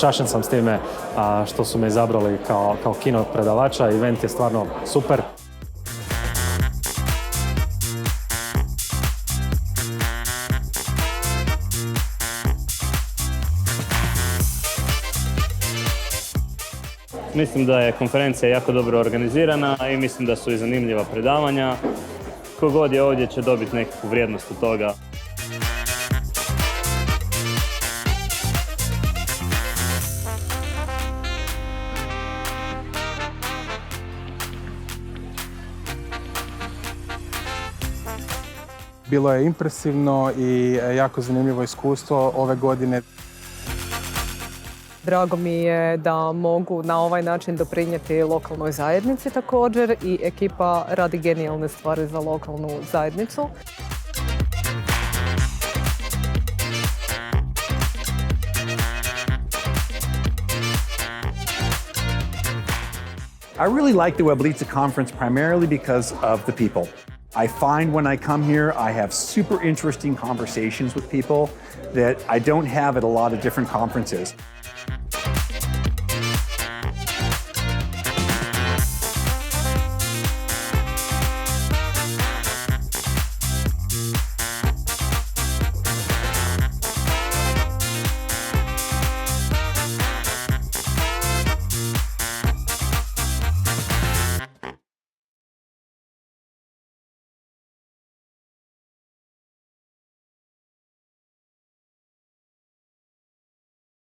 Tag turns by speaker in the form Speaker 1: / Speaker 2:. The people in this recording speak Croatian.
Speaker 1: počašen sam s time što su me izabrali kao keynote predavača. Event je stvarno super.
Speaker 2: Mislim da je konferencija jako dobro organizirana i mislim da su i zanimljiva predavanja. Kogod je ovdje će dobiti nekakvu vrijednost od toga.
Speaker 3: Bilo je impresivno i jako zanimljivo iskustvo ove godine.
Speaker 4: Drago mi je da mogu na ovaj način doprinijeti lokalnoj zajednici također i ekipa radi genijalne stvari za lokalnu zajednicu.
Speaker 5: I really like the Weblica conference primarily because of the people. I find when I come here, I have super interesting conversations with people that I don't have at a lot of different conferences.